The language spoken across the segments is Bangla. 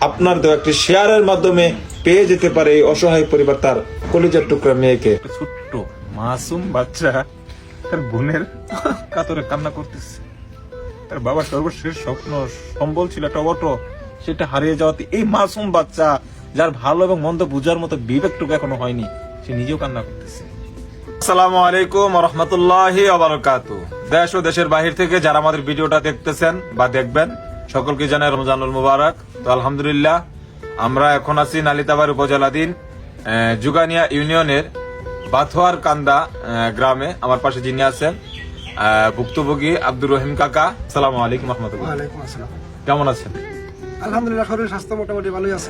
আপনার দেওয়া একটি শেয়ারের মাধ্যমে পেয়ে যেতে পারে এই অসহায় পরিবার তার কলিজার টুকরা মেয়েকে। ছোট্ট মাসুম বাচ্চা তার বোনের কাতরে কান্না করতেছে। তার বাবার সর্বশেষ স্বপ্ন সম্বল ছিল একটা অটো, সেটা হারিয়ে যাওয়াতে এই মাসুম বাচ্চা, যার ভালো এবং মন্দ বুঝার মতো বিবেকটুকু এখনো হয়নি, সে নিজেও কান্না করতেছে। আসসালামু আলাইকুম ওয়া রাহমাতুল্লাহি ওয়া বারাকাতুহু। দেশ ও দেশের বাহির থেকে যারা আমাদের ভিডিওটা দেখতেছেন বা দেখবেন, সকলকে জানাই রমজানুল মুবারক। তো আলহামদুলিল্লাহ, আমরা এখন আছি নালিতাবাড়ী উপজেলাধীন জুগানিয়া ইউনিয়নের বাথোয়ার কান্দা গ্রামে। আমার পাশে যিনি আছেন ভুক্তভোগী আব্দুর রহিম কাকা। আসসালামু আলাইকুম ওয়া রাহমাতুল্লাহ। ওয়ালাইকুম আসসালাম। কেমন আছেন? আলহামদুলিল্লাহ, শরীর স্বাস্থ্য মোটামুটি ভালোই আছে।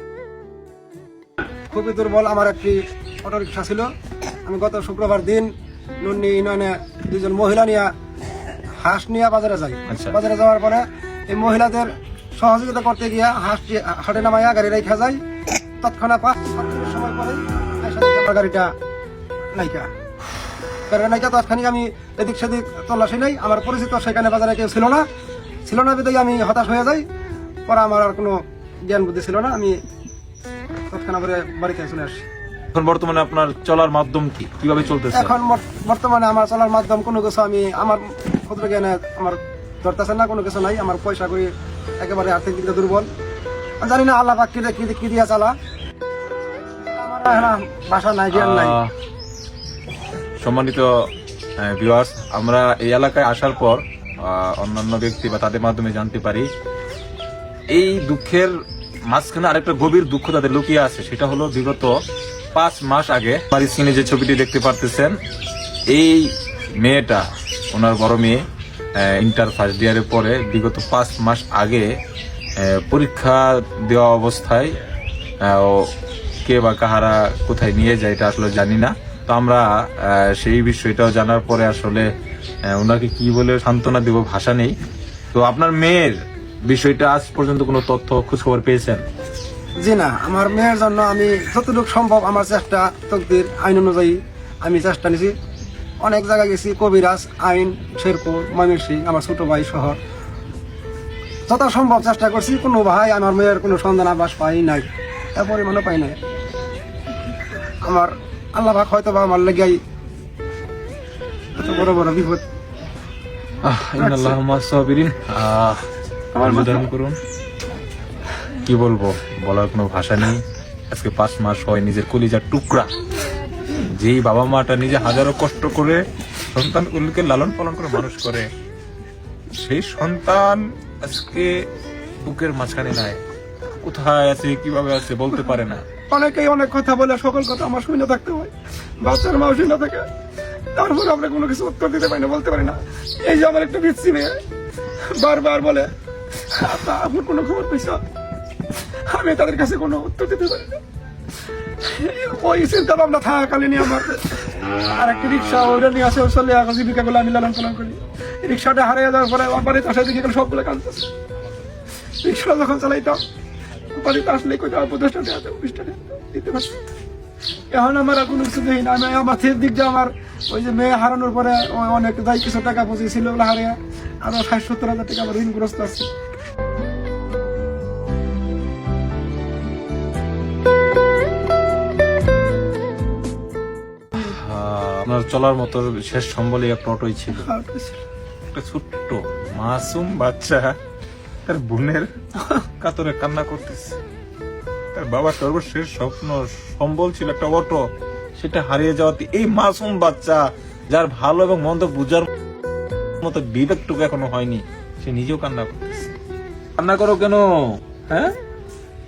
খুবই দুর্বল। আমার একটি অটো রিক্সা ছিল। আমি গত শুক্রবার দিন নুন্নি ইউনিয়নে দুজন মহিলা নিয়ে হাঁস নিয়ে বাজারে যাই। আচ্ছা। বাজারে যাওয়ার পরে এই মহিলাদের সহযোগিতা করতে গিয়ে হাঁসটি হাটে নামাইয়া গাড়ি রেখা যায়। তৎক্ষণাৎ 5 মিনিট সময় পরে আমার গাড়িটা নাইকা তৎক্ষণিক আমি এদিক সেদিক তল্লাশি নেই। আমার পরিচিত সেখানে বাজারে কেউ ছিল না বিধায় আমি হতাশ হয়ে যাই। পরে আমার আর কোনো জ্ঞান বুদ্ধি ছিল না। আমি তৎক্ষণাৎ করে বাড়িতে চলে আসি। এখন বর্তমানে আপনার চলার মাধ্যম কি, কিভাবে চলতেছে? এখন বর্তমানে আমার চলার মাধ্যম কোনো কিছু আমি আমার ক্ষুদ্র জ্ঞানে আমার ধরতেছে না, কোনো কিছু নাই। আমার পয়সা করি একেবারে আর্থিক দিকে দুর্বল। জানি না আল্লাহ পাক কি দিয়া চালা। আমার ভাষা নাই, জ্ঞান নাই। সম্মানিত ভিউয়ার্স, আমরা এই এলাকায় আসার পর অন্যান্য ব্যক্তি বা তাদের মাধ্যমে জানতে পারি এই দুঃখের মাঝখানে আরেকটা গভীর দুঃখ তাদের লুকিয়ে আছে। সেটা হলো বিগত 5 মাস আগে আমার স্ক্রিনে যে ছবিটি দেখতে পারতেছেন, এই মেয়েটা, ওনার বড় মেয়ে, ইন্টার ফার্স্ট ইয়ারের পরে বিগত 5 মাস আগে পরীক্ষা দেওয়া অবস্থায় কে বা কাহারা কোথায় নিয়ে যায় এটা আসলে জানি না। তো আমরা সেই বিষয়টাও জানার পরে আসলে ওনাকে কি বলে সান্ত্বনা দেব ভাষা নেই। তো আপনার মেয়ের বিষয়টা আজ পর্যন্ত কোনো তথ্য খোঁজখবর পেয়েছেন? জি না, আমার মেয়ের জন্য আমি যতটুকু সম্ভব আমার চেষ্টা, তকদির আইন অনুযায়ী আমি চেষ্টা নিছি। অনেক জায়গায় গেছি, কবিরাজ, আইন, শেরপুর, ময়মনসিংহ, আমার ছোট ভাই সহ যত সম্ভব চেষ্টা করছি। কোনো ভাই আমার মেয়ের কোনো সন্ধান আভাস পাই নাই, এ পরিমাণও পাই নাই। আমার আল্লাহ পাক হয়তো বা আমার লেগাই এত বড় বড় বিপদ। করুন, কি বলবো, বলার কোনো ভাষা নেই। আজকে 5 মাস হয় নিজের কলিজার টুকরা, যেই বাবা মাটা নিজে হাজারো কষ্ট করে সন্তানগুলোকে লালন পালন করে মানুষ করে, সেই সন্তান আজকে বুকের মাঝখানে নাই। কোথায় আছে, কিভাবে আছে বলতে পারে না। অনেকেই অনেক কথা বলে, সকল কথা আমার শুনে থাকতে হয়। বাচ্চার মাও শুনে থাকে, তারপর আমরা কোনো কিছু উত্তর দিতে পারি না, বলতে পারি না। এই যে আমার একটা পিচ্ছি মেয়ে বারবার বলে আপনার কোনো খবর পেয়েছ, আমি তাদের কাছে কোনো উত্তর দিতে পারি না। ওই চিন্তা ভাবনা থাকাকালীনই আমার আর একটি রিক্সা ওইটা নিয়ে আসে, চলে এখন জীবিকা গুলো আমি লালন পালন করি। রিক্সাটা হারিয়ে যাওয়ার পরে আমার বাড়িতে আসে দেখে গেলে সবগুলো কাঁদতেছে। রিক্সাটা যখন চালাইতাম বাড়িতে আসলে কোথাও 50 টাকা দিতে পারছি। এখন আমার আর কোনো কিছু নেই না। আমি আমার দিক দিয়ে আমার ওই যে মেয়ে হারানোর পরে অনেক যাই কিছু টাকা পুঁজি ছিল ওগুলো হারিয়ে আরো 60-70 হাজার টাকা আমার ঋণগ্রস্ত আছে। আপনার চলার মতো শেষ সম্বলই একটা অটোই ছিল। একটা ছোট্ট মাসুম বাচ্চা তার বোনের কাতরে কান্না করতেছে। তার বাবার সর্বশেষ স্বপ্ন সম্বল ছিল একটা অটো, সেটা হারিয়ে যাওয়াতে এই মাসুম বাচ্চা, যার ভালো এবং মন্দ বুঝার মতো বিবেকটুকু এখনো হয়নি, সে নিজেও কান্না করতেছে। কান্না করো কেন? হ্যাঁ,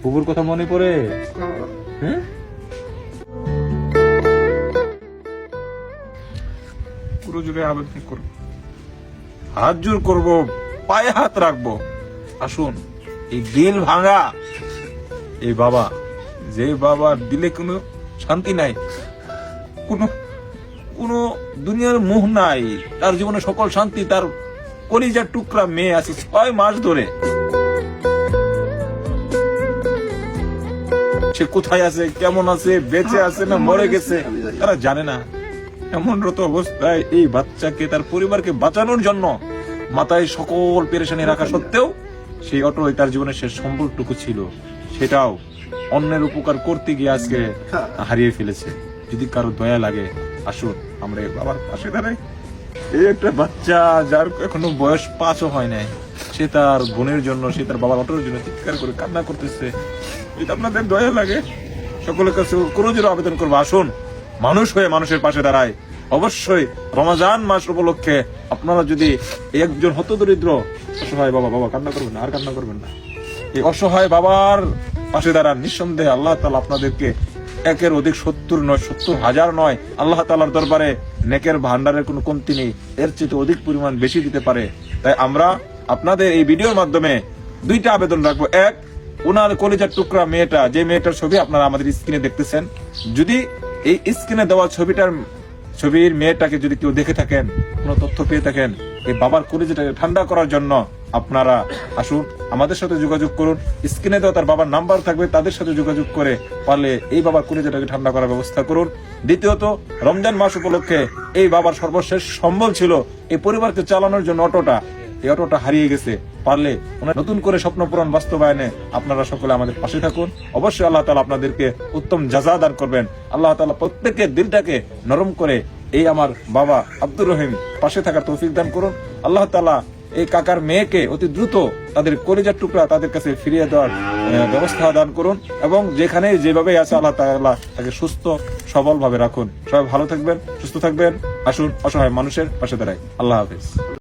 বুবুর কথা মনে পড়ে? হ্যাঁ, পুরো জুড়ে আবেদন করবো, হাত জোর করবো, পায়ে হাত রাখবো, আসুন এই দিল ভাঙা এই বাবা, যে বাবার দিলে কোনো শান্তি নাই, কোনো দুনিয়ার মোহ নাই, তার জীবনে সকল শান্তি তার কলিজার টুকরা মেয়ে আছে 6 মাস ধরে। সে কোথায় আছে, কেমন আছে, বেঁচে আছে না মরে গেছে তারা জানে না। এমনরত অবস্থায় এই বাচ্চাকে, তার পরিবারকে বাঁচানোর জন্য মাথায় সকল পেরেশানি রাখা সত্ত্বেও সেই অটো তার জীবনের শেষ সম্বলটুকু ছিল, সেটাও অন্যের উপকার করতে গিয়ে আজকে হারিয়ে ফেলেছে। যদি কারো দয়া লাগে আসুন আমরা এই বাবার পাশে দাঁড়াই। এই একটা বাচ্চা যার এখনো বয়স 5ও হয় নাই, সে তার বোনের জন্য, সে তার বাবার অটোর জন্য চিৎকার করে কান্না করতেছে। যদি আপনাদের দয়া লাগে সকলের কাছে কোনো জোর আবেদন করবো, আসুন মানুষ হয়ে মানুষের পাশে দাঁড়ায়। অবশ্যই রমজান মাস উপলক্ষে আপনারা যদি একজন হতদরিদ্র অসহায় বাবা কান্না করবেন না, আর কান্না করবেন না, এই অসহায় বাবার পাশে দাঁড়ান, নিঃসন্দেহে আল্লাহ তাআলা আপনাদেরকে একের অধিক 70 নয় 70,000 নয়, আল্লাহ তাআলার দরবারে নেকের ভান্ডারের কোনো কমতি নেই, এর চেয়ে অধিক পরিমাণ বেশি দিতে পারে। তাই আমরা আপনাদের এই ভিডিওর মাধ্যমে 2টা আবেদন রাখবো। এক, ওনার কলিজার টুকরা মেয়েটা, যে মেয়েটার ছবি আপনারা আমাদের স্ক্রিনে দেখতেছেন, যদি এই স্ক্রিনে দেওয়া ছবির মেয়েটাকে যদি কেউ দেখে থাকেন, কোনো তথ্য পেয়ে থাকেন, এই বাবার কলিজাটাকে ঠান্ডা করার জন্য আপনারা আসুন আমাদের সাথে যোগাযোগ করুন। স্ক্রিনে দেওয়া তার বাবার নাম্বার থাকবে, তাদের সাথে যোগাযোগ করে পারলে এই বাবার কলিজাটাকে ঠান্ডা করার ব্যবস্থা করুন। দ্বিতীয়ত, রমজান মাস উপলক্ষে এই বাবার সর্বশেষ সম্বল ছিল এই পরিবারকে চালানোর জন্য অটোটা, এই অটোটা হারিয়ে গেছে, পারলে ওনার নতুন করে স্বপ্ন পূরণ বাস্তবায়নে আপনারা সকলে আমাদের পাশে থাকুন। অবশ্যই আল্লাহ তাআলা আপনাদেরকে উত্তম জাযা দান করবেন। আল্লাহ তাআলা প্রত্যেকের দিলটাকে নরম করে এই আমার বাবা আব্দুর রহিম পাশে থাকার তৌফিক দান করুন। আল্লাহ তাআলা এই কাকার মেয়েকে অতি দ্রুত তাদের কলিজার টুকরা তাদের কাছে ফিরিয়ে দেওয়ার ব্যবস্থা দান করুন, এবং যেখানে যেভাবে আছে আল্লাহ তাআলা তাকে সুস্থ সবল ভাবে রাখুন। সবাই ভালো থাকবেন, সুস্থ থাকবেন। আসুন অসহায় মানুষের পাশে দাঁড়াই। আল্লাহ হাফেজ।